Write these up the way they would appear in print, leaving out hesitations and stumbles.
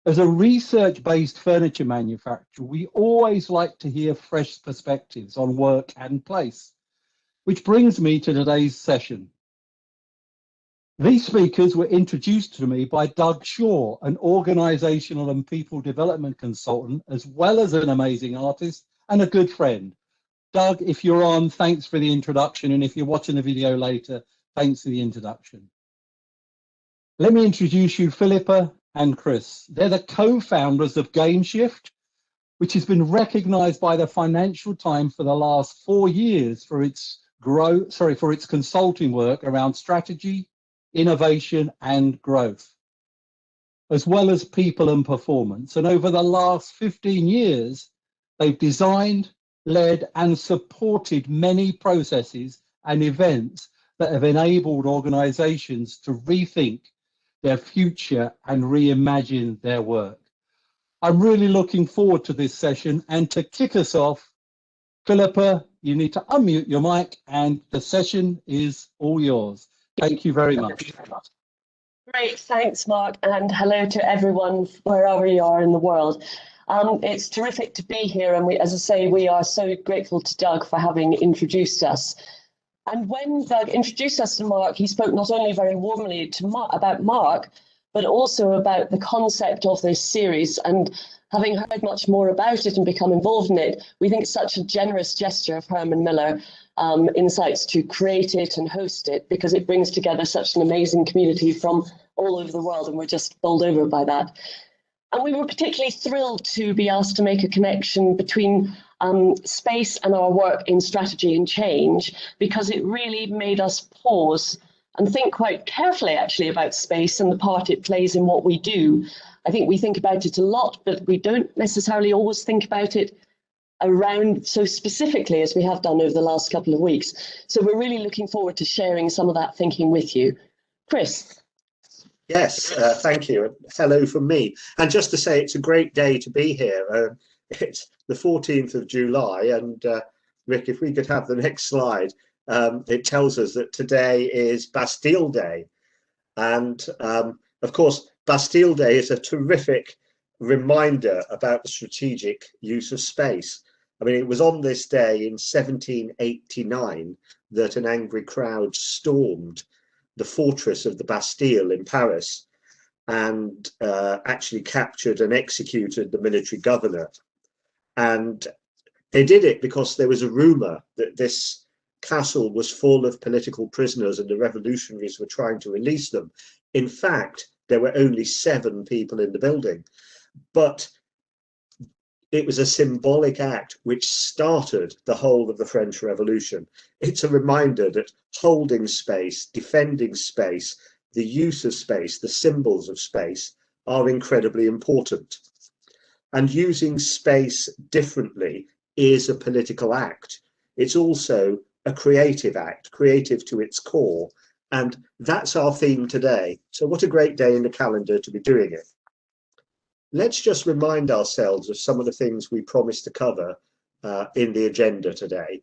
As a research-based furniture manufacturer, we always like to hear fresh perspectives on work and place, which brings me to today's session. These speakers were introduced to me by Doug Shaw, an organizational and people development consultant, as well as an amazing artist and a good friend. Doug, if you're on, thanks for the introduction. And if you're watching the video later, thanks for the introduction. Let me introduce you, Philippa and Chris. They're the co-founders of Gameshift, which has been recognized by the Financial Times for the last 4 years for its consulting work around strategy, innovation, and growth, as well as people and performance. And over the last 15 years, they've designed, led, and supported many processes and events that have enabled organizations to rethink their future and reimagine their work. I'm really looking forward to this session, and to kick us off, Philippa, you need to unmute your mic and the session is all yours. Thank you very much. Great, thanks, Mark, and hello to everyone wherever you are in the world. It's terrific to be here, and as I say, we are so grateful to Doug for having introduced us. And when Doug introduced us to Mark, he spoke not only very warmly to about Mark, but also about the concept of this series. And having heard much more about it and become involved in it, we think it's such a generous gesture of Herman Miller Insights to create it and host it, because it brings together such an amazing community from all over the world, and we're just bowled over by that. And we were particularly thrilled to be asked to make a connection between space and our work in strategy and change, because it really made us pause and think quite carefully actually about space and the part it plays in what we do. I think we think about it a lot, but we don't necessarily always think about it around so specifically as we have done over the last couple of weeks. So we're really looking forward to sharing some of that thinking with you. Chris. Yes, thank you. Hello from me. And just to say, it's a great day to be here. It's the 14th of July, and Rick, if we could have the next slide, it tells us that today is Bastille Day. And of course, Bastille Day is a terrific reminder about the strategic use of space. I mean, it was on this day in 1789 that an angry crowd stormed the fortress of the Bastille in Paris and actually captured and executed the military governor. And they did it because there was a rumor that this castle was full of political prisoners and the revolutionaries were trying to release them. In fact, there were only 7 people in the building, but it was a symbolic act which started the whole of the French Revolution. It's a reminder that holding space, defending space, the use of space, the symbols of space are incredibly important. And using space differently is a political act. It's also a creative act, creative to its core. And that's our theme today. So what a great day in the calendar to be doing it. Let's just remind ourselves of some of the things we promised to cover in the agenda today.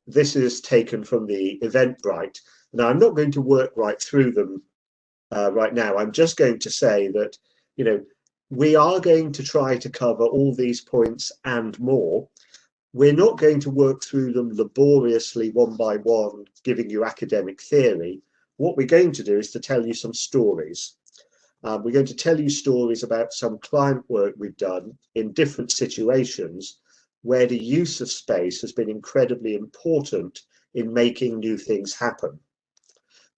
This is taken from the Eventbrite. Now, I'm not going to work right through them right now. I'm just going to say that, you know, we are going to try to cover all these points and more. We're not going to work through them laboriously one by one, giving you academic theory. What we're going to do is to tell you some stories. We're going to tell you stories about some client work we've done in different situations where the use of space has been incredibly important in making new things happen.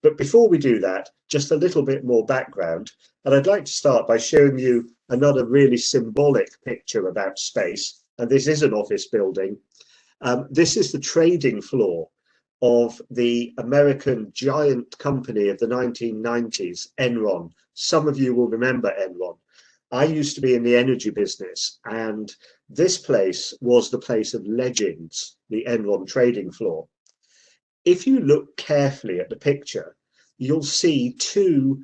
But before we do that, just a little bit more background. And I'd like to start by showing you another really symbolic picture about space. And this is an office building. This is the trading floor of the American giant company of the 1990s, Enron. Some of you will remember Enron. I used to be in the energy business, and this place was the place of legends, the Enron trading floor. If you look carefully at the picture, you'll see 2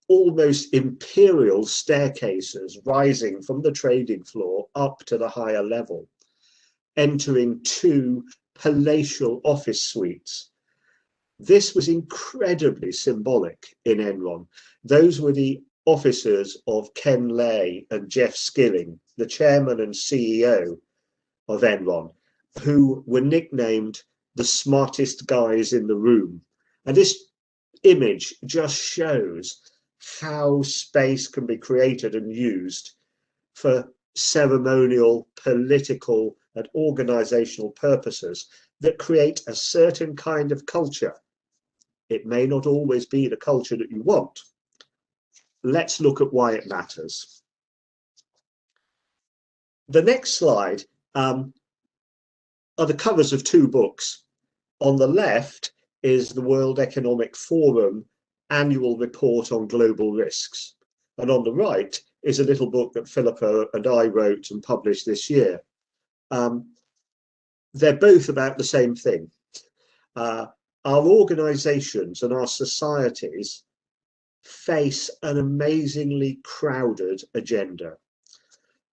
almost imperial staircases rising from the trading floor up to the higher level, entering 2 palatial office suites. This was incredibly symbolic in Enron. Those were the officers of Ken Lay and Jeff Skilling, the chairman and CEO of Enron, who were nicknamed the smartest guys in the room. And this image just shows how space can be created and used for ceremonial, political, and organizational purposes that create a certain kind of culture. It may not always be the culture that you want. Let's look at why it matters. The next slide are the covers of two books. On the left is the World Economic Forum annual report on global risks. And on the right is a little book that Philippa and I wrote and published this year. They're both about the same thing. Our organizations and our societies face an amazingly crowded agenda.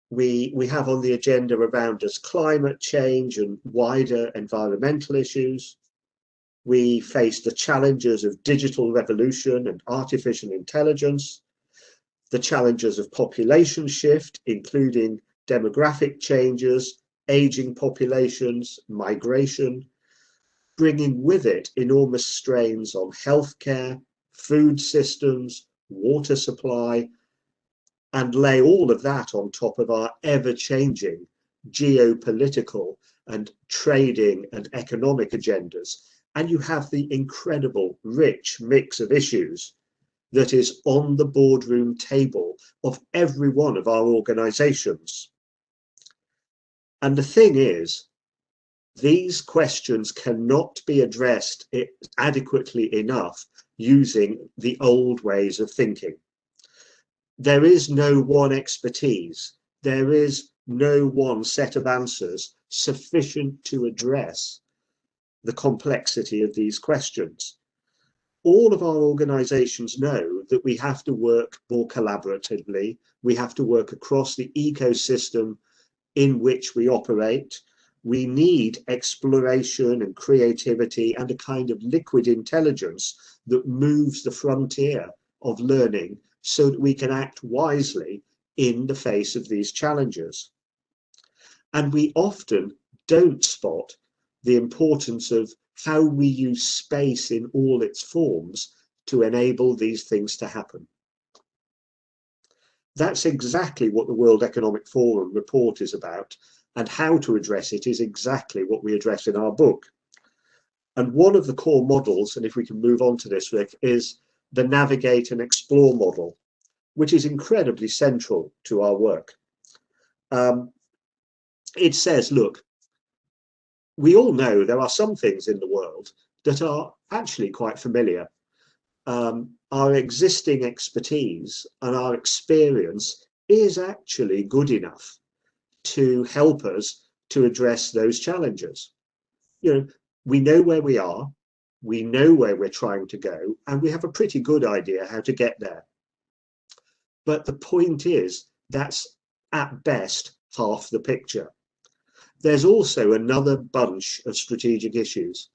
We have on the agenda around us climate change and wider environmental issues. We face the challenges of digital revolution and artificial intelligence, the challenges of population shift, including demographic changes, aging populations, migration, bringing with it enormous strains on healthcare, food systems, water supply, and lay all of that on top of our ever-changing geopolitical and trading and economic agendas. And you have the incredible rich mix of issues that is on the boardroom table of every one of our organizations. And the thing is, these questions cannot be addressed adequately enough using the old ways of thinking. There is no one expertise. There is no one set of answers sufficient to address the complexity of these questions. All of our organizations know that we have to work more collaboratively. We have to work across the ecosystem in which we operate. We need exploration and creativity and a kind of liquid intelligence that moves the frontier of learning so that we can act wisely in the face of these challenges. And we often don't spot the importance of how we use space in all its forms to enable these things to happen. That's exactly what the World Economic Forum report is about, and how to address it is exactly what we address in our book. And one of the core models, and if we can move on to this, Rick, is the navigate and explore model, which is incredibly central to our work. It says, look, we all know there are some things in the world that are actually quite familiar. Our existing expertise and our experience is actually good enough to help us to address those challenges. You know, we know where we are, we know where we're trying to go, and we have a pretty good idea how to get there. But the point is, that's at best half the picture. There's also another bunch of strategic issues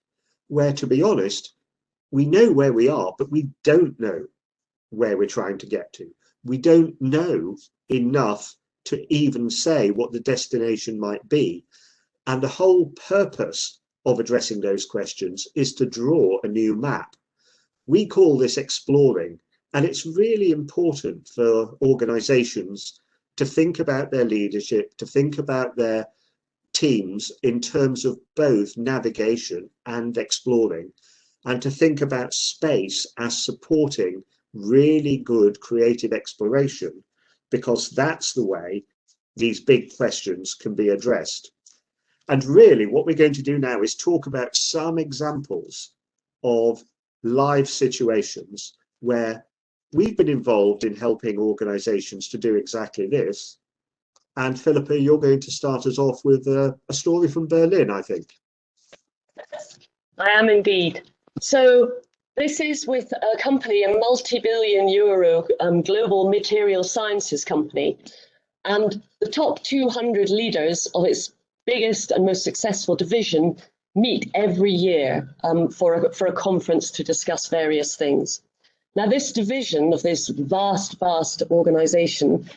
where, to be honest, we know where we are, but we don't know where we're trying to get to. We don't know enough to even say what the destination might be. And the whole purpose of addressing those questions is to draw a new map. We call this exploring, and it's really important for organizations to think about their leadership, to think about their teams in terms of both navigation and exploring, and to think about space as supporting really good creative exploration, because that's the way these big questions can be addressed. And really what we're going to do now is talk about some examples of live situations where we've been involved in helping organizations to do exactly this. And Philippa, you're going to start us off with a story from Berlin, I think. I am indeed. So this is with a company, a multi-billion euro global material sciences company. And the top 200 leaders of its biggest and most successful division meet every year for a conference to discuss various things. Now, this division of this vast, vast organization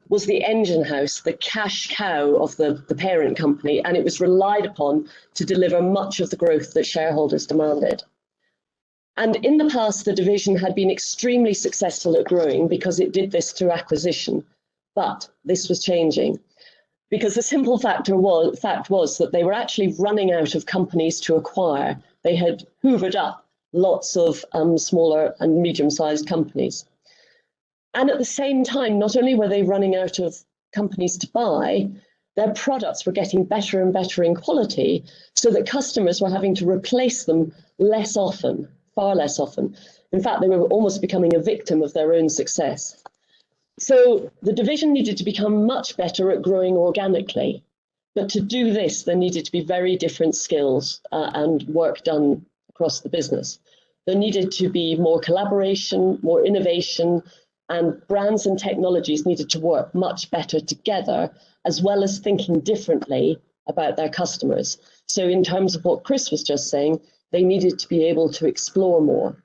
was the engine house, the cash cow of the parent company, and it was relied upon to deliver much of the growth that shareholders demanded. And in the past, the division had been extremely successful at growing because it did this through acquisition. But this was changing because the simple fact was that they were actually running out of companies to acquire. They had hoovered up lots of smaller and medium-sized companies. And at the same time, not only were they running out of companies to buy, their products were getting better and better in quality, so that customers were having to replace them less often, far less often. In fact, they were almost becoming a victim of their own success. So the division needed to become much better at growing organically. But to do this, there needed to be very different skills and work done across the business. There needed to be more collaboration, more innovation, and brands and technologies needed to work much better together, as well as thinking differently about their customers. So in terms of what Chris was just saying, they needed to be able to explore more.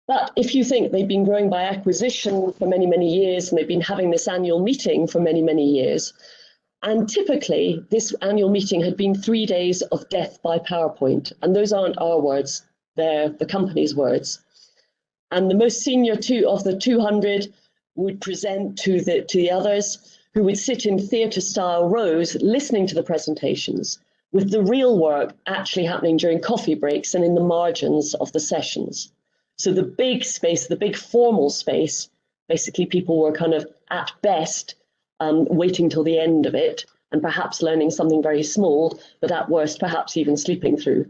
But if you think they've been growing by acquisition for many, many years, and they've been having this annual meeting for many, many years, and typically this annual meeting had been 3 days of death by PowerPoint. And those aren't our words, they're the company's words. And the most senior of the 200 would present to the others, who would sit in theatre-style rows listening to the presentations, with the real work actually happening during coffee breaks and in the margins of the sessions. So the big space, the big formal space, basically people were kind of at best waiting till the end of it and perhaps learning something very small, but at worst perhaps even sleeping through.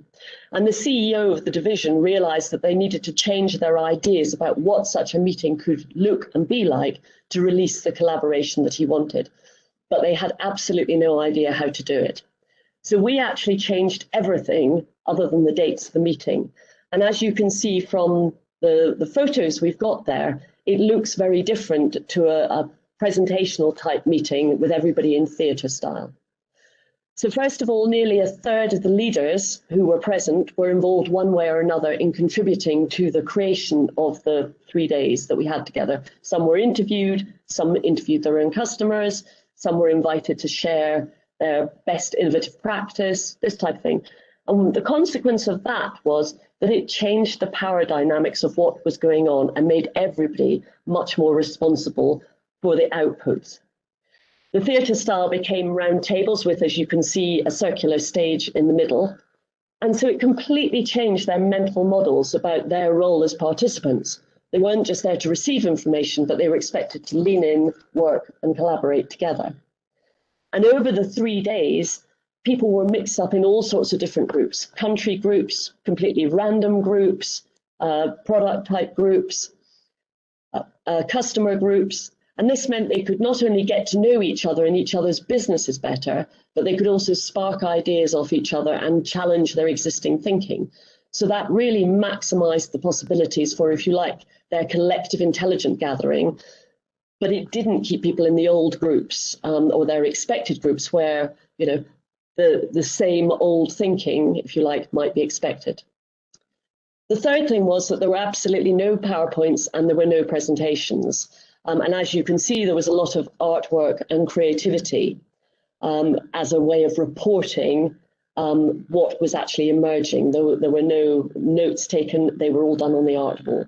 And the CEO of the division realized that they needed to change their ideas about what such a meeting could look and be like to release the collaboration that he wanted. But they had absolutely no idea how to do it. So we actually changed everything other than the dates of the meeting. And as you can see from the photos we've got there, it looks very different to a presentational type meeting with everybody in theatre style. So first of all, nearly a third of the leaders who were present were involved one way or another in contributing to the creation of the 3 days that we had together. Some were interviewed, some interviewed their own customers, some were invited to share their best innovative practice, this type of thing. And the consequence of that was that it changed the power dynamics of what was going on and made everybody much more responsible for the outputs. The theatre style became round tables with, as you can see, a circular stage in the middle. And so it completely changed their mental models about their role as participants. They weren't just there to receive information, but they were expected to lean in, work, and collaborate together. And over the 3 days, people were mixed up in all sorts of different groups, country groups, completely random groups, product type groups, customer groups. And this meant they could not only get to know each other and each other's businesses better, but they could also spark ideas off each other and challenge their existing thinking. So that really maximized the possibilities for, if you like, their collective intelligent gathering. But it didn't keep people in the old groups or their expected groups where, you know, the same old thinking, if you like, might be expected. The third thing was that there were absolutely no PowerPoints and there were no presentations. And as you can see, there was a lot of artwork and creativity as a way of reporting what was actually emerging. There were no notes taken, they were all done on the art wall.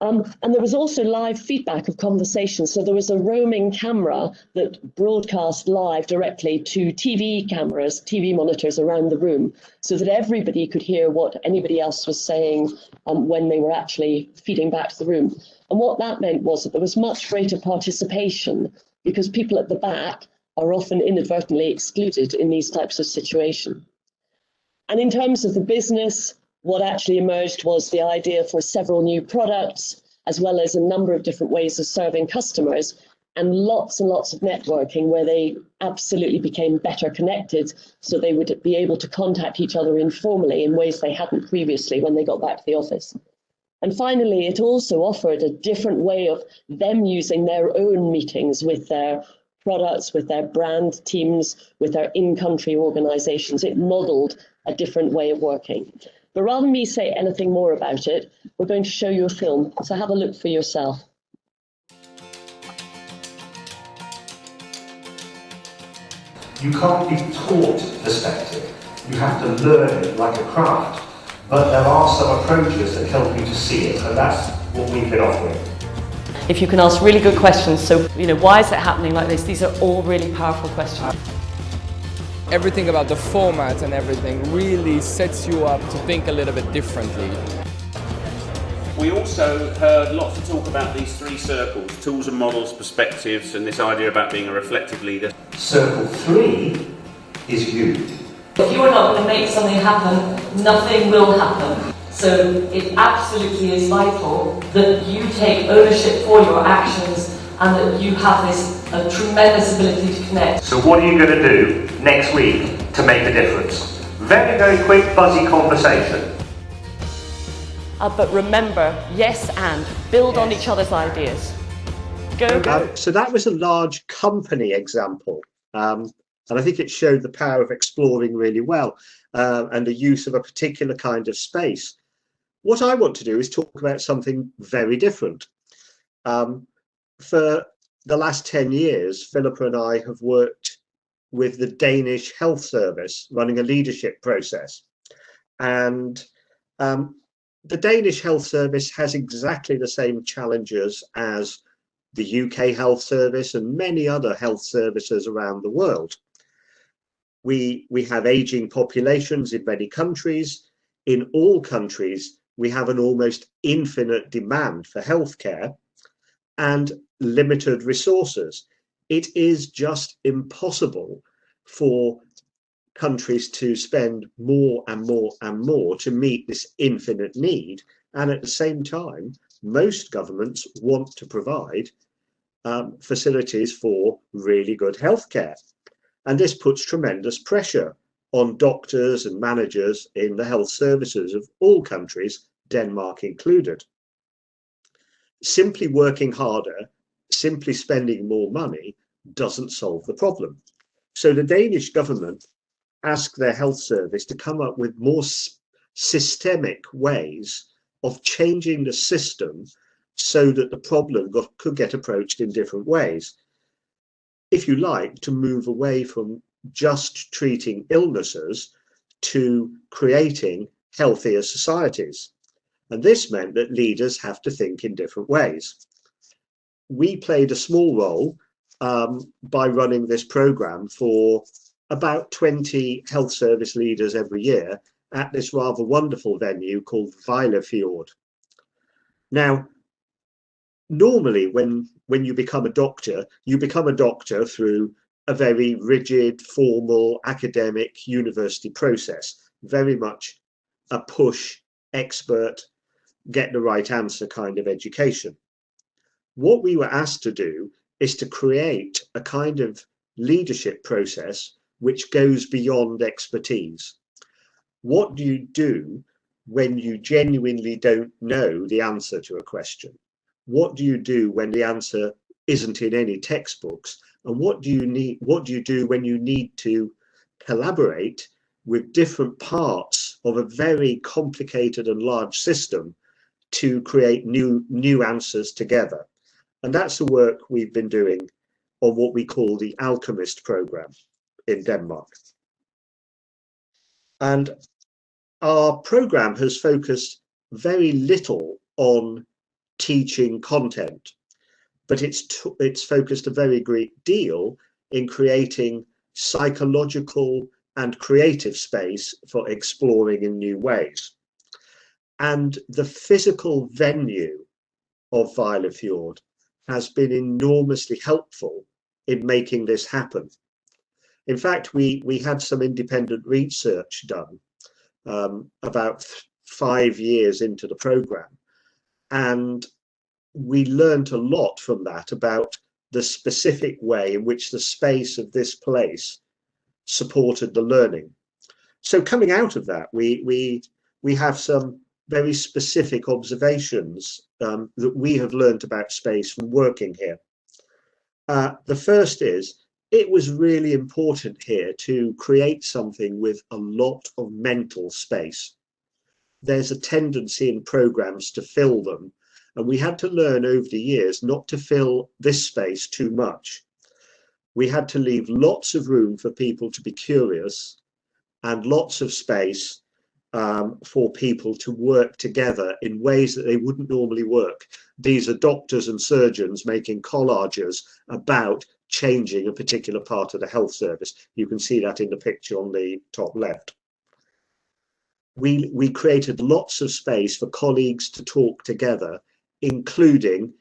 And there was also live feedback of conversations. So there was a roaming camera that broadcast live directly to TV cameras, TV monitors around the room, so that everybody could hear what anybody else was saying when they were actually feeding back to the room. And what that meant was that there was much greater participation because people at the back are often inadvertently excluded in these types of situations. And in terms of the business, what actually emerged was the idea for several new products, as well as a number of different ways of serving customers, and lots of networking where they absolutely became better connected, so they would be able to contact each other informally in ways they hadn't previously when they got back to the office. And finally, it also offered a different way of them using their own meetings with their products, with their brand teams, with their in-country organizations. It modeled a different way of working. But rather than me say anything more about it, we're going to show you a film. So have a look for yourself. You can't be taught perspective. You have to learn it like a craft. But there are some approaches that help you to see it, and that's what we've been offering. If you can ask really good questions, so, why is it happening like this? These are all really powerful questions. Everything about the format and everything really sets you up to think a little bit differently. We also heard lots of talk about these three circles, tools and models, perspectives, and this idea about being a reflective leader. Circle 3 is you. If you are not going to make something happen, nothing will happen. So it absolutely is vital that you take ownership for your actions and that you have this tremendous ability to connect. So what are you going to do next week to make a difference? Very, very quick, buzzy conversation. But remember, yes, and build on each other's ideas. Go. So that was a large company example. And I think it showed the power of exploring really well and the use of a particular kind of space. What I want to do is talk about something very different. For the last 10 years, Philippa and I have worked with the Danish Health Service, running a leadership process. And the Danish Health Service has exactly the same challenges as the UK Health Service and many other health services around the world. We have aging populations in many countries. In all countries, we have an almost infinite demand for healthcare and limited resources. It is just impossible for countries to spend more and more and more to meet this infinite need. And at the same time, most governments want to provide facilities for really good healthcare. And this puts tremendous pressure on doctors and managers in the health services of all countries, Denmark included. Simply working harder, simply spending more money doesn't solve the problem. So the Danish government asked their health service to come up with more systemic ways of changing the system so that the problem could get approached in different ways. If you like, to move away from just treating illnesses to creating healthier societies. And this meant that leaders have to think in different ways. We played a small role by running this program for about 20 health service leaders every year at this rather wonderful venue called Vejlefjord. Now, normally when you become a doctor through a very rigid, formal, academic university process, very much a push, expert, get the right answer kind of education. What we were asked to do is to create a kind of leadership process which goes beyond expertise. What do you do when you genuinely don't know the answer to a question? What do you do when the answer isn't in any textbooks? And what do you do when you need to collaborate with different parts of a very complicated and large system to create new answers together? And that's the work we've been doing on what we call the Alchemist program in Denmark. And our program has focused very little on teaching content, but it's focused a very great deal in creating psychological and creative space for exploring in new ways. And the physical venue of Vejlefjord has been enormously helpful in making this happen. In fact, we had some independent research done about 5 years into the program, and we learned a lot from that about the specific way in which the space of this place supported the learning. So coming out of that, we have some very specific observations that we have learned about space from working here. The first is, it was really important here to create something with a lot of mental space. there's a tendency in programs to fill them. And we had to learn over the years not to fill this space too much. We had to leave lots of room for people to be curious and lots of space for people to work together in ways that they wouldn't normally work. These are doctors and surgeons making collages about changing a particular part of the health service. You can see that in the picture on the top left. We created lots of space for colleagues to talk together, including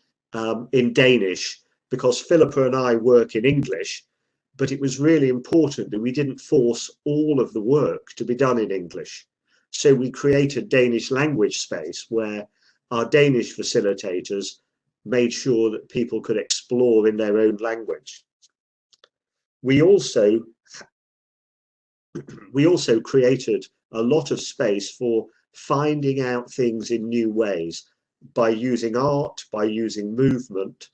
in Danish, because Philippa and I work in English, but it was really important that we didn't force all of the work to be done in English. So we created Danish language space where our Danish facilitators made sure that people could explore in their own language. We also created a lot of space for finding out things in new ways by using art, by using movement,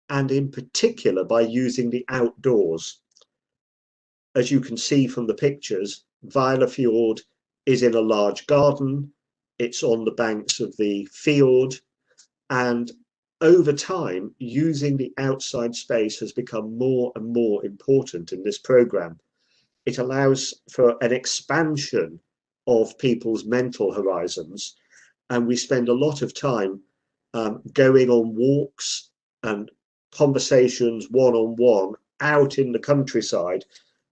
and in particular by using the outdoors. As you can see from the pictures, Vejlefjord is in a large garden, it's on the banks of the fjord, and over time, using the outside space has become more and more important in this program. It allows for an expansion of people's mental horizons, and we spend a lot of time going on walks and conversations one-on-one out in the countryside,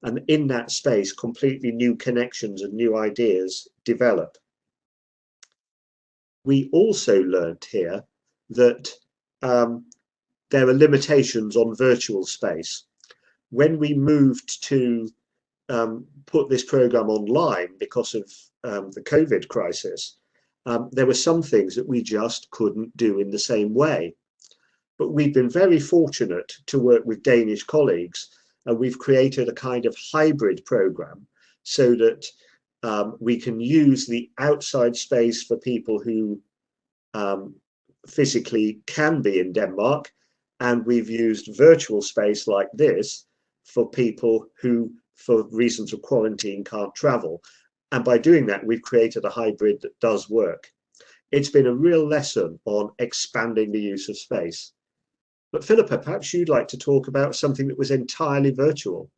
and in that space completely new connections and new ideas develop. We also learned here that there are limitations on virtual space. When we moved to put this program online because of the COVID crisis, there were some things that we just couldn't do in the same way. But we've been very fortunate to work with Danish colleagues, and we've created a kind of hybrid program so that we can use the outside space for people who physically can be in Denmark, and we've used virtual space like this for people who, for reasons of quarantine, can't travel. And by doing that, we've created a hybrid that does work. It's been a real lesson on expanding the use of space. But Philippa, perhaps you'd like to talk about something that was entirely virtual.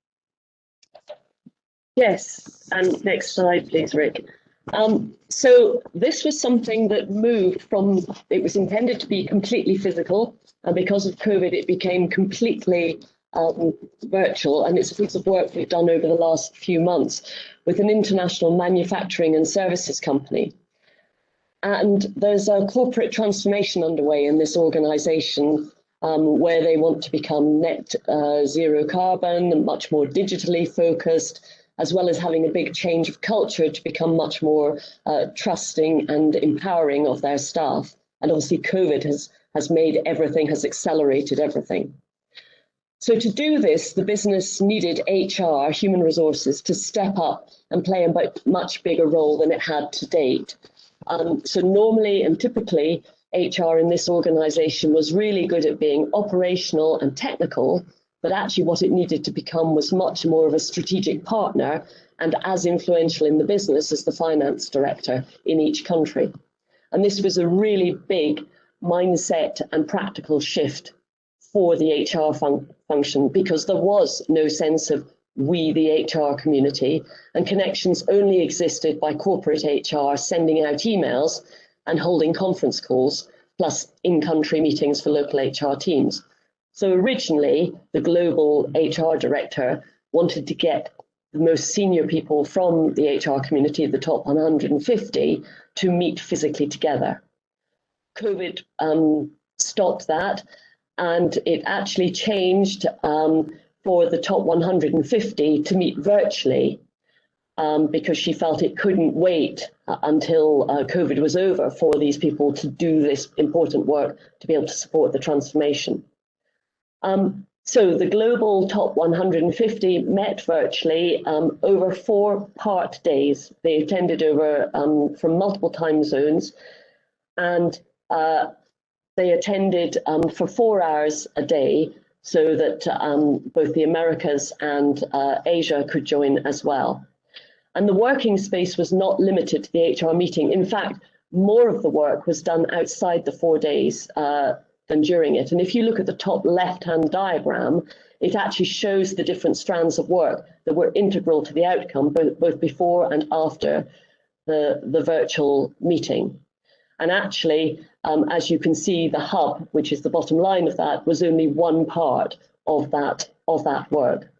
Yes, and next slide, please, Rick. So this was something that moved from, it was intended to be completely physical, and because of COVID, it became completely virtual. And it's a piece of work we've done over the last few months with an international manufacturing and services company. And there's a corporate transformation underway in this organization where they want to become net zero carbon and much more digitally focused, as well as having a big change of culture to become much more trusting and empowering of their staff. And obviously COVID has made everything, has accelerated everything. So to do this, the business needed HR, human resources, to step up and play a much bigger role than it had to date. So normally and typically, HR in this organization was really good at being operational and technical, but actually what it needed to become was much more of a strategic partner and as influential in the business as the finance director in each country. And this was a really big mindset and practical shift for the HR function, because there was no sense of we, the HR community, and connections only existed by corporate HR sending out emails and holding conference calls, plus in-country meetings for local HR teams. So originally, the global HR director wanted to get the most senior people from the HR community, the top 150, to meet physically together. COVID stopped that, and it actually changed for the top 150 to meet virtually because she felt it couldn't wait until COVID was over for these people to do this important work to be able to support the transformation. So the global top 150 met virtually over 4 part days. They attended over from multiple time zones, and they attended for 4 hours a day so that both the Americas and Asia could join as well. And the working space was not limited to the HR meeting. In fact, more of the work was done outside the 4 days than during it. And if you look at the top left-hand diagram, it actually shows the different strands of work that were integral to the outcome, both before and after the virtual meeting. And actually, as you can see, the hub, which is the bottom line of that, was only one part of that work.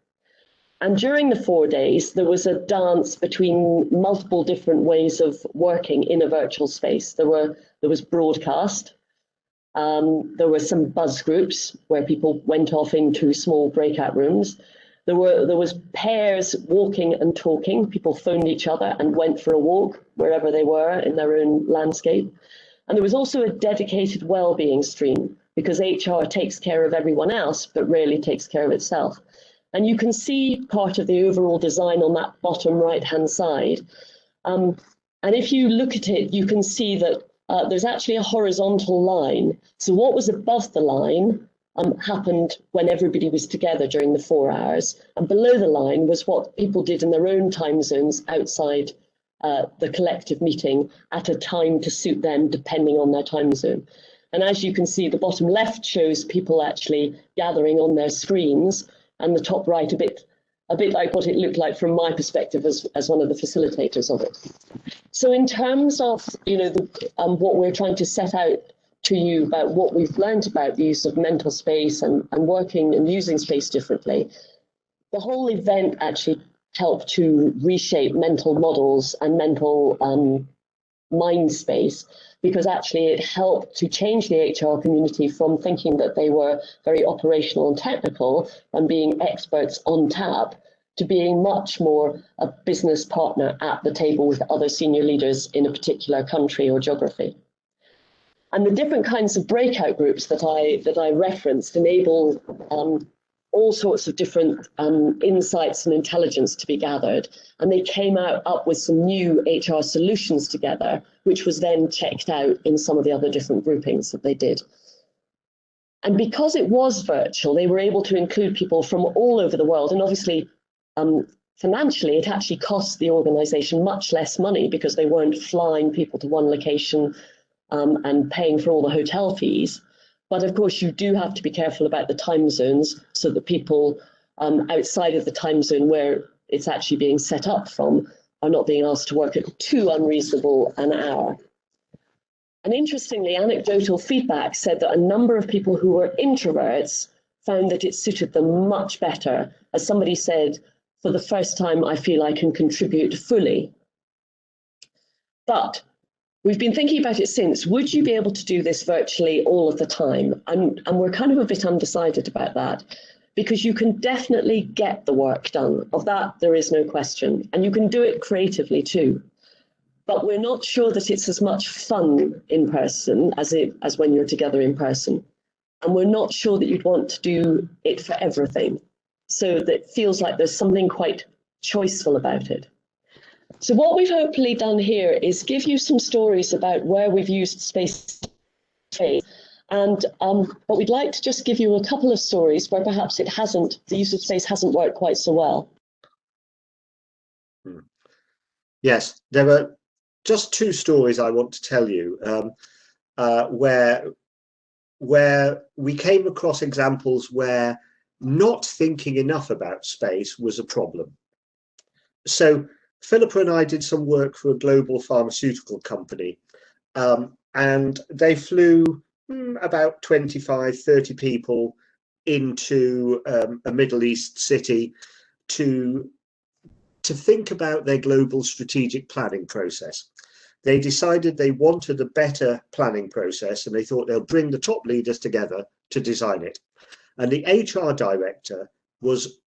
And during the 4 days, there was a dance between multiple different ways of working in a virtual space. There was broadcast. There were some buzz groups where people went off into small breakout rooms. There was pairs walking and talking. People phoned each other and went for a walk wherever they were in their own landscape. And there was also a dedicated well-being stream, because HR takes care of everyone else, but rarely takes care of itself. And you can see part of the overall design on that bottom right-hand side. And if you look at it, you can see that there's actually a horizontal line. So what was above the line happened when everybody was together during the 4 hours. And below the line was what people did in their own time zones outside the collective meeting at a time to suit them, depending on their time zone. And as you can see, the bottom left shows people actually gathering on their screens, and the top right a bit like what it looked like from my perspective as one of the facilitators of it. So in terms of what we're trying to set out to you about what we've learned about the use of mental space and working and using space differently, the whole event actually helped to reshape mental models and mental mind space, because actually it helped to change the HR community from thinking that they were very operational and technical and being experts on tap to being much more a business partner at the table with other senior leaders in a particular country or geography. And the different kinds of breakout groups that I referenced enable all sorts of different insights and intelligence to be gathered. And they came up with some new HR solutions together, which was then checked out in some of the other different groupings that they did. And because it was virtual, they were able to include people from all over the world. And obviously, financially, it actually cost the organization much less money, because they weren't flying people to one location and paying for all the hotel fees. But of course, you do have to be careful about the time zones, so that people outside of the time zone where it's actually being set up from are not being asked to work at too unreasonable an hour. And interestingly, anecdotal feedback said that a number of people who were introverts found that it suited them much better. As somebody said, for the first time, I feel I can contribute fully. But we've been thinking about it since. Would you be able to do this virtually all of the time? And we're kind of a bit undecided about that, because you can definitely get the work done. Of that, there is no question. And you can do it creatively too. But we're not sure that it's as much fun in person as when you're together in person. And we're not sure that you'd want to do it for everything. So that it feels like there's something quite choiceful about it. So what we've hopefully done here is give you some stories about where we've used space. And but we'd like to just give you a couple of stories where perhaps the use of space hasn't worked quite so well. Yes, there are just two stories I want to tell you where we came across examples where not thinking enough about space was a problem. So Philippa and I did some work for a global pharmaceutical company, and they flew about 25, 30 people into a Middle East city to think about their global strategic planning process. They decided they wanted a better planning process, and they thought they'll bring the top leaders together to design it. And the HR director was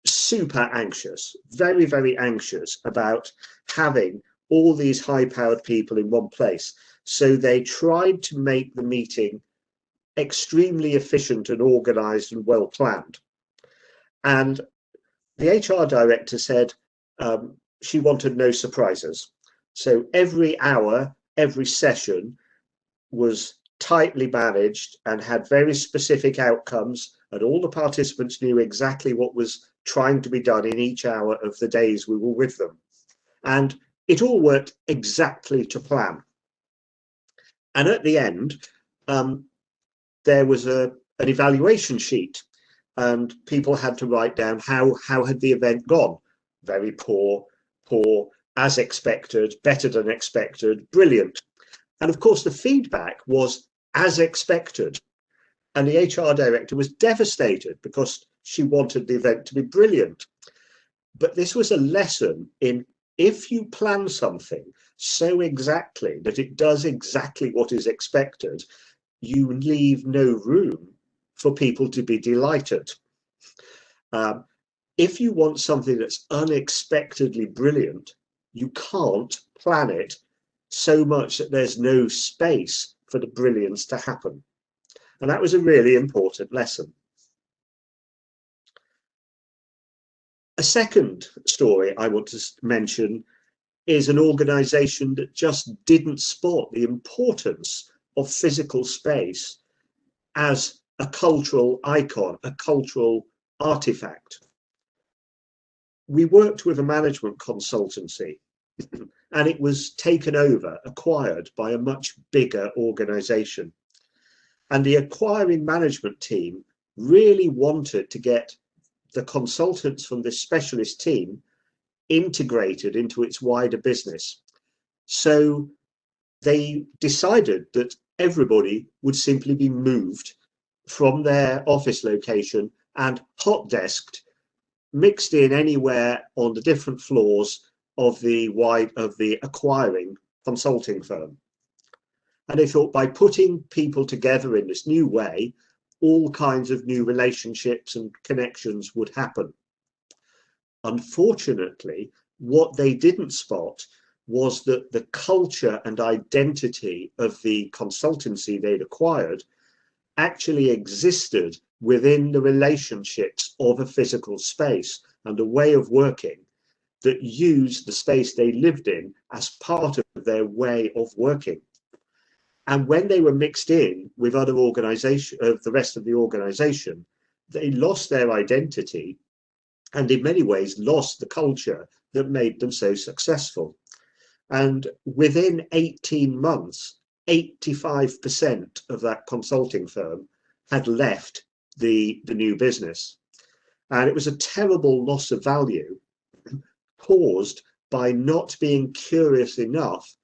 super anxious, very, very anxious about having all these high-powered people in one place. So they tried to make the meeting extremely efficient and organized and well planned. And the HR director said she wanted no surprises. So every hour, every session was tightly managed and had very specific outcomes, and all the participants knew exactly what was trying to be done in each hour of the days we were with them. And it all worked exactly to plan. And at the end, there was an evaluation sheet, and people had to write down how had the event gone. Very poor, poor, as expected, better than expected, brilliant. And of course, the feedback was as expected. And the HR director was devastated because she wanted the event to be brilliant. But this was a lesson in, if you plan something so exactly that it does exactly what is expected, you leave no room for people to be delighted. If you want something that's unexpectedly brilliant, you can't plan it so much that there's no space for the brilliance to happen. And that was a really important lesson. A second story I want to mention is an organization that just didn't spot the importance of physical space as a cultural icon, a cultural artifact. We worked with a management consultancy and it was taken over, acquired by a much bigger organization. And the acquiring management team really wanted to get the consultants from this specialist team integrated into its wider business. So they decided that everybody would simply be moved from their office location and hot desked, mixed in anywhere on the different floors of the acquiring consulting firm. And they thought by putting people together in this new way, all kinds of new relationships and connections would happen. Unfortunately, what they didn't spot was that the culture and identity of the consultancy they'd acquired actually existed within the relationships of a physical space and a way of working that used the space they lived in as part of their way of working. And when they were mixed in with other organizations, of the rest of the organization, they lost their identity and in many ways lost the culture that made them so successful. And within 18 months, 85% of that consulting firm had left the new business. And it was a terrible loss of value caused by not being curious enough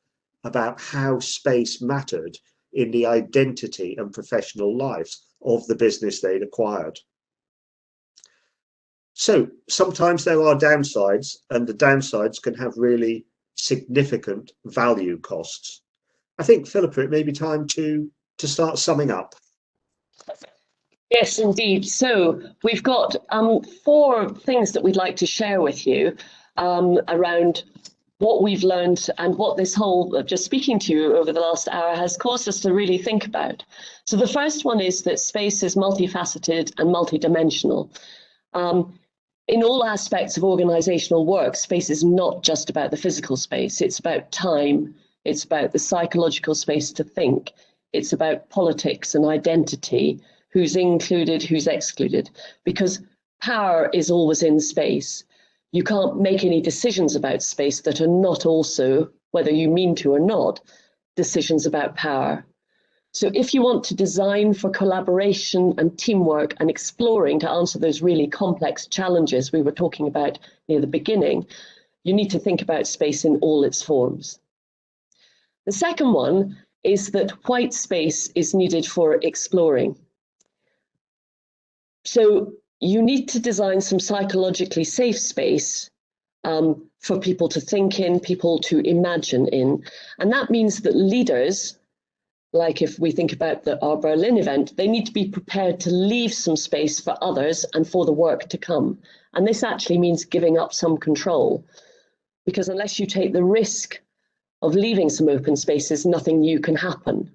about how space mattered in the identity and professional lives of the business they'd acquired. So sometimes there are downsides, and the downsides can have really significant value costs. I think, Philippa, it may be time to start summing up. Yes, indeed. So we've got 4 things that we'd like to share with you around what we've learned and what this whole just speaking to you over the last hour has caused us to really think about. So the first one is that space is multifaceted and multidimensional. In all aspects of organizational work, space is not just about the physical space. It's about time. It's about the psychological space to think. It's about politics and identity, who's included, who's excluded, because power is always in space. You can't make any decisions about space that are not also, whether you mean to or not, decisions about power. So if you want to design for collaboration and teamwork and exploring to answer those really complex challenges we were talking about near the beginning, you need to think about space in all its forms. The second one is that white space is needed for exploring. So you need to design some psychologically safe space for people to think in, people to imagine in. And that means that leaders, like if we think about our Berlin event, they need to be prepared to leave some space for others and for the work to come. And this actually means giving up some control, because unless you take the risk of leaving some open spaces, nothing new can happen.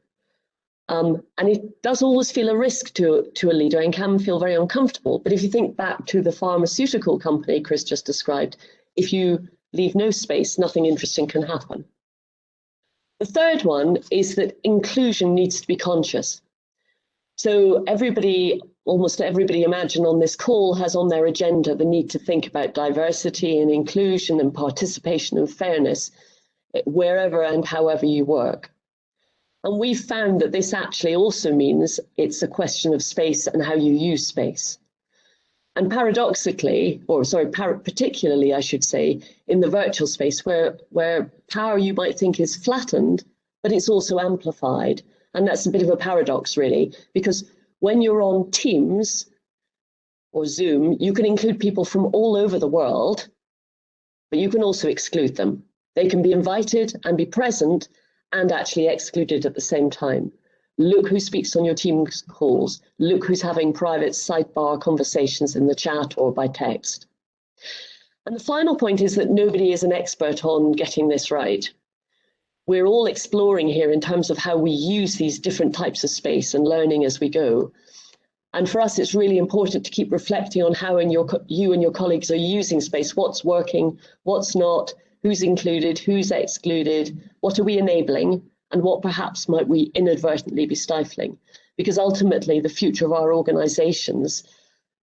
And it does always feel a risk to a leader and can feel very uncomfortable. But if you think back to the pharmaceutical company Chris just described, if you leave no space, nothing interesting can happen. The third one is that inclusion needs to be conscious. So everybody almost everybody imagine on this call has on their agenda the need to think about diversity and inclusion and participation and fairness wherever and however you work. And we've found that this actually also means it's a question of space and how you use space. And paradoxically, or sorry, particularly I should say, in the virtual space where power you might think is flattened, but it's also amplified. And that's a bit of a paradox really, because when you're on Teams or Zoom, you can include people from all over the world, but you can also exclude them. They can be invited and be present and actually excluded at the same time. Look who speaks on your Teams calls. Look who's having private sidebar conversations in the chat or by text. And the final point is that nobody is an expert on getting this right. We're all exploring here in terms of how we use these different types of space and learning as we go. And for us, it's really important to keep reflecting on how you and your colleagues are using space, what's working, what's not, who's included, who's excluded, what are we enabling, and what perhaps might we inadvertently be stifling? Because ultimately the future of our organizations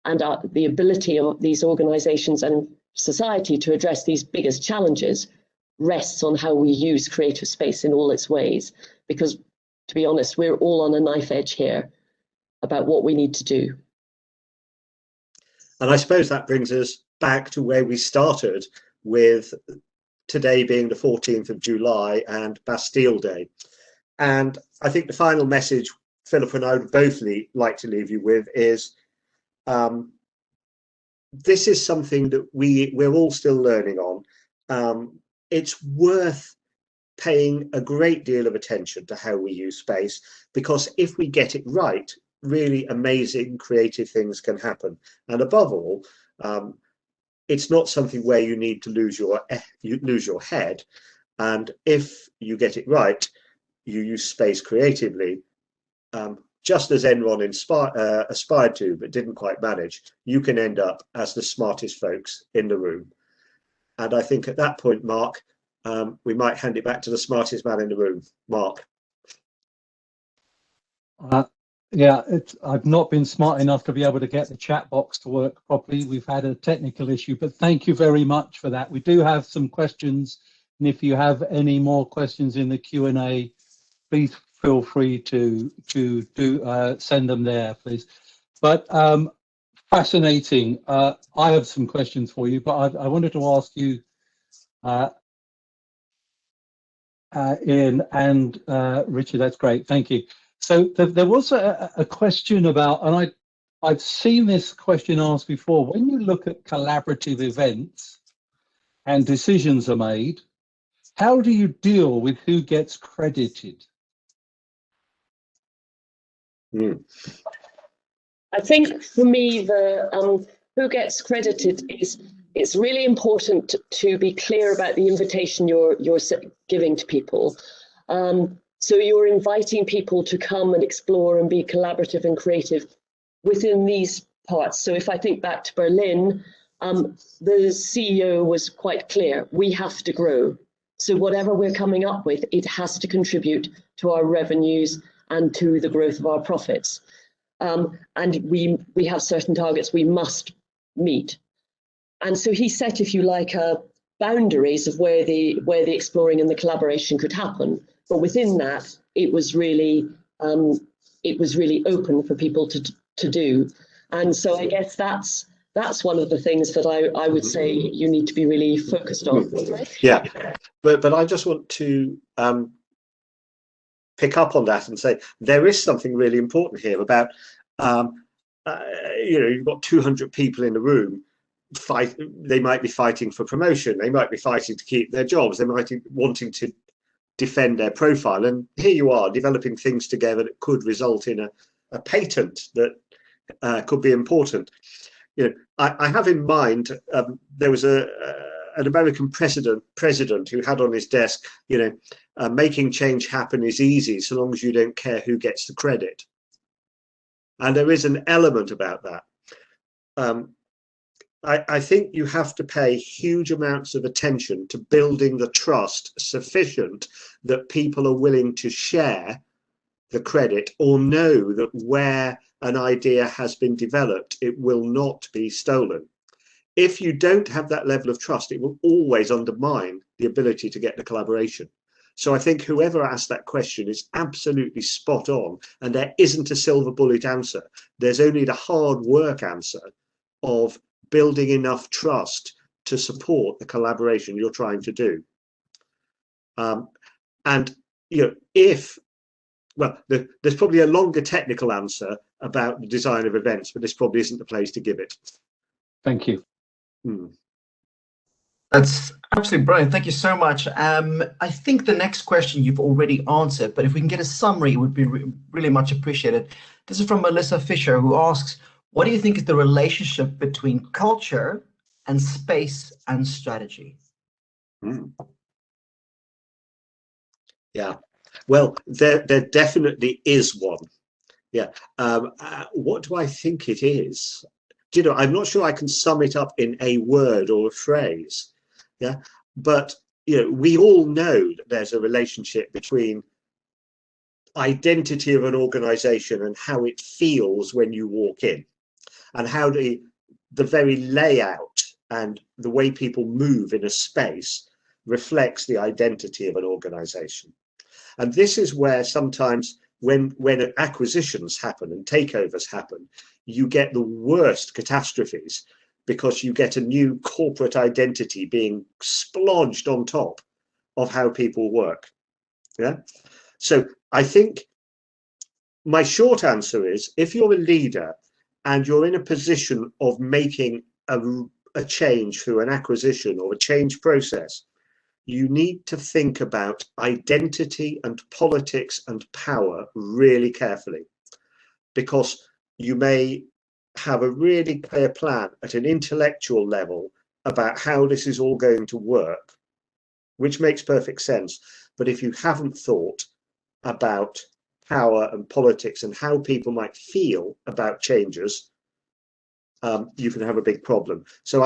and the ability of these organizations and society to address these biggest challenges rests on how we use creative space in all its ways. Because to be honest, we're all on a knife edge here about what we need to do. And I suppose that brings us back to where we started, with today being the 14th of July and Bastille Day. And I think the final message Philip and I would both like to leave you with is this is something that we're all still learning on. It's worth paying a great deal of attention to how we use space, because if we get it right, really amazing creative things can happen. And above all, it's not something where you need to lose your head. And if you get it right, you use space creatively, just as Enron aspired to but didn't quite manage. You can end up as the smartest folks in the room. And I think at that point, Mark, we might hand it back to the smartest man in the room. Mark. Yeah, I've not been smart enough to be able to get the chat box to work properly. We've had a technical issue, but thank you very much for that. We do have some questions, and if you have any more questions in the Q&A, please feel free to send them there, please. But fascinating. I have some questions for you, but I wanted to ask you, Ian and Richard. That's great. Thank you. So there was a question about, and I've seen this question asked before, when you look at collaborative events and decisions are made, how do you deal with who gets credited? I think for me, the who gets credited is, it's really important to be clear about the invitation you're giving to people. So you're inviting people to come and explore and be collaborative and creative within these parts. So if I think back to Berlin, the CEO was quite clear, we have to grow. So whatever we're coming up with, it has to contribute to our revenues and to the growth of our profits. And we have certain targets we must meet. And so he set, if you like, boundaries of where the exploring and the collaboration could happen. But within that, it was really open for people to do. And so I guess that's one of the things that I would say you need to be really focused on. Yeah, but I just want to pick up on that and say there is something really important here about you've got 200 people in the room. They might be fighting for promotion. They might be fighting to keep their jobs. They might be wanting to defend their profile, and here you are developing things together that could result in a patent that could be important. I have in mind there was an American president who had on his desk, making change happen is easy so long as you don't care who gets the credit. And there is an element about that. I think you have to pay huge amounts of attention to building the trust sufficient that people are willing to share the credit or know that where an idea has been developed, it will not be stolen. If you don't have that level of trust, it will always undermine the ability to get the collaboration. So I think whoever asked that question is absolutely spot on, and there isn't a silver bullet answer. There's only the hard work answer of building enough trust to support the collaboration you're trying to do. And there's probably a longer technical answer about the design of events, but this probably isn't the place to give it. Thank you. That's absolutely brilliant. Thank you so much. I think the next question you've already answered, but if we can get a summary, it would be really much appreciated. This is from Melissa Fisher, who asks, what do you think is the relationship between culture and space and strategy? Yeah, well, there definitely is one. Yeah. What do I think it is? Do you know, I'm not sure I can sum it up in a word or a phrase. Yeah, but we all know that there's a relationship between identity of an organization and how it feels when you walk in, and how the very layout and the way people move in a space reflects the identity of an organization. And this is where sometimes when acquisitions happen and takeovers happen, you get the worst catastrophes, because you get a new corporate identity being splodged on top of how people work. Yeah. So I think my short answer is, if you're a leader and you're in a position of making a change through an acquisition or a change process, you need to think about identity and politics and power really carefully, because you may have a really clear plan at an intellectual level about how this is all going to work, which makes perfect sense. But if you haven't thought about power and politics and how people might feel about changes, you can have a big problem. So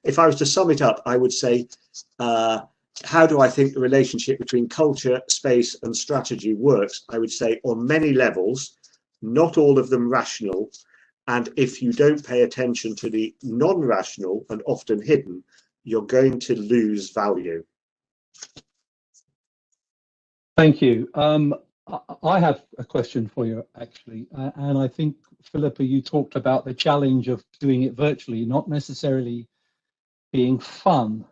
if I was to sum it up, I would say, how do I think the relationship between culture, space and strategy works? I would say on many levels, not all of them rational. And if you don't pay attention to the non-rational and often hidden, you're going to lose value. Thank you. I have a question for you, actually. And I think, Philippa, you talked about the challenge of doing it virtually, not necessarily being fun.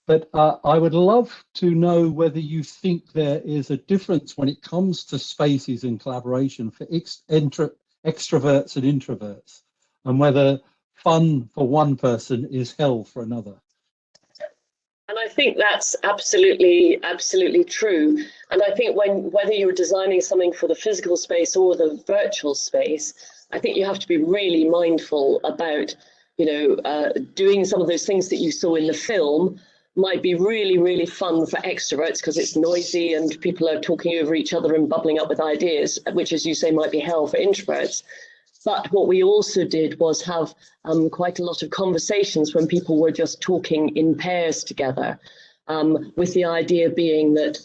But I would love to know whether you think there is a difference when it comes to spaces and collaboration for extroverts and introverts, and whether fun for one person is hell for another. And I think that's absolutely true. And I think whether you're designing something for the physical space or the virtual space, I think you have to be really mindful about, doing some of those things that you saw in the film. Might be really, really fun for extroverts because it's noisy and people are talking over each other and bubbling up with ideas, which, as you say, might be hell for introverts. But what we also did was have quite a lot of conversations when people were just talking in pairs together, with the idea being that,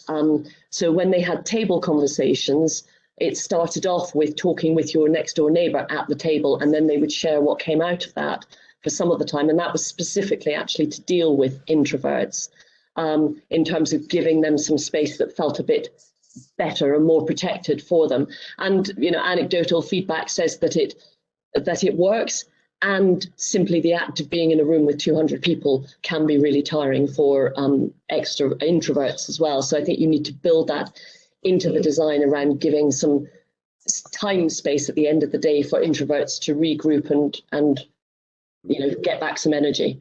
so when they had table conversations, it started off with talking with your next door neighbour at the table, and then they would share what came out of that for some of the time. And that was specifically actually to deal with introverts, in terms of giving them some space that felt a bit better and more protected for them. And, anecdotal feedback says that it works. And simply the act of being in a room with 200 people can be really tiring for introverts as well. So I think you need to build that into the design around giving some time space at the end of the day for introverts to regroup and get back some energy.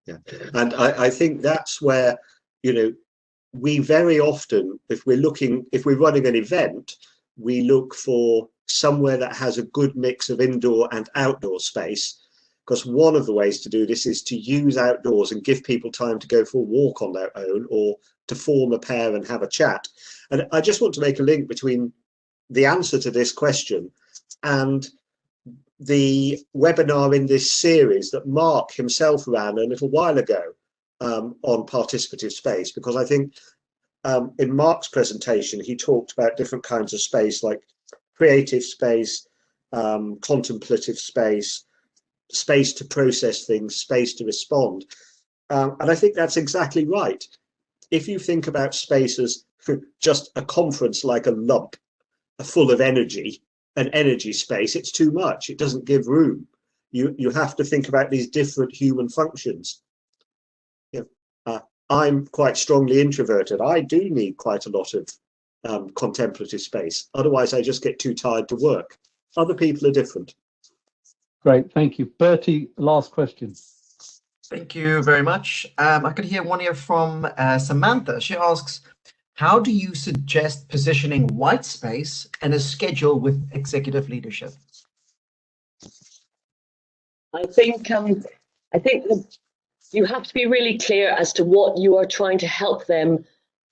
Yeah, and I think that's where, we very often, if we're running an event, we look for somewhere that has a good mix of indoor and outdoor space, because one of the ways to do this is to use outdoors and give people time to go for a walk on their own or to form a pair and have a chat. And I just want to make a link between the answer to this question and the webinar in this series that Mark himself ran a little while ago on participative space, because I think in Mark's presentation he talked about different kinds of space, like creative space, contemplative space, space to process things, space to respond. And I think that's exactly right. If you think about space as just a conference like a lump full of energy, an energy space, it's too much. It doesn't give room. You have to think about these different human functions. I'm quite strongly introverted. I do need quite a lot of contemplative space. Otherwise, I just get too tired to work. Other people are different. Great, thank you. Bertie, last question. Thank you very much. I could hear one here from Samantha. She asks, how do you suggest positioning white space and a schedule with executive leadership? I think you have to be really clear as to what you are trying to help them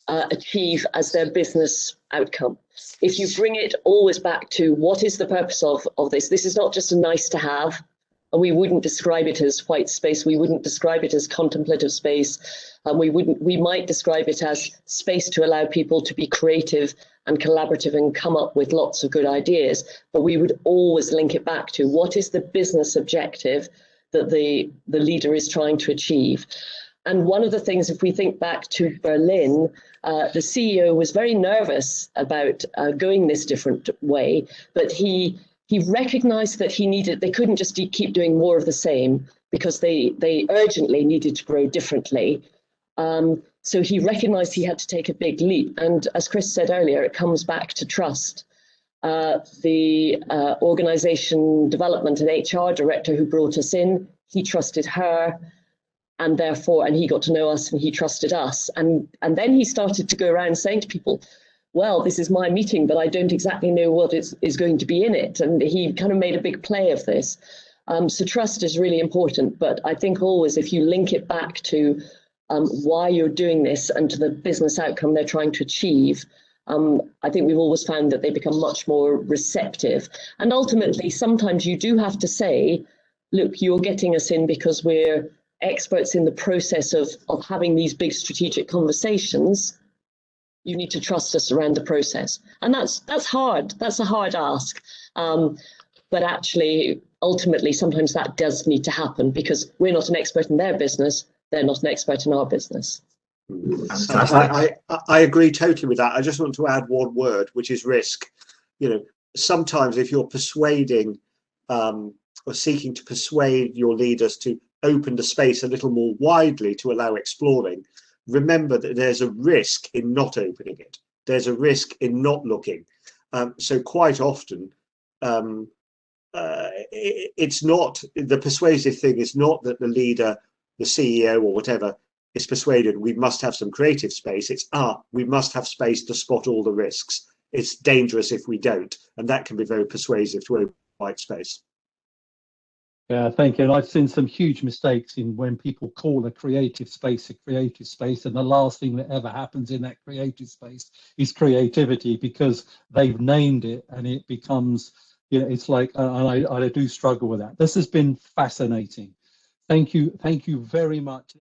achieve as their business outcome. If you bring it always back to what is the purpose of this, this is not just a nice to have, and we wouldn't describe it as white space, we wouldn't describe it as contemplative space, and we might describe it as space to allow people to be creative and collaborative and come up with lots of good ideas, but we would always link it back to what is the business objective that the leader is trying to achieve. And one of the things, if we think back to Berlin, the CEO was very nervous about going this different way, but he recognized that they couldn't just keep doing more of the same because they urgently needed to grow differently. So he recognized he had to take a big leap. And as Chris said earlier, it comes back to trust. The organization development and HR director who brought us in, he trusted her, and he got to know us and he trusted us. And then he started to go around saying to people, well, this is my meeting, but I don't exactly know what is going to be in it. And he kind of made a big play of this. So trust is really important. But I think always if you link it back to why you're doing this and to the business outcome they're trying to achieve, I think we've always found that they become much more receptive. And ultimately, sometimes you do have to say, look, you're getting us in because we're experts in the process of having these big strategic conversations. You need to trust us around the process. And that's hard. That's a hard ask. But actually, ultimately, sometimes that does need to happen because we're not an expert in their business. They're not an expert in our business. I agree totally with that. I just want to add one word, which is risk. Sometimes if you're persuading or seeking to persuade your leaders to open the space a little more widely to allow exploring, remember that there's a risk in not opening it. There's a risk in not looking. So quite often, it's not the persuasive thing is not that the leader, the CEO or whatever is persuaded we must have some creative space. It's we must have space to spot all the risks. It's dangerous if we don't, and that can be very persuasive to open white space. Yeah, thank you. And I've seen some huge mistakes in when people call a creative space, and the last thing that ever happens in that creative space is creativity because they've named it and it becomes, it's like, and I do struggle with that. This has been fascinating. Thank you very much.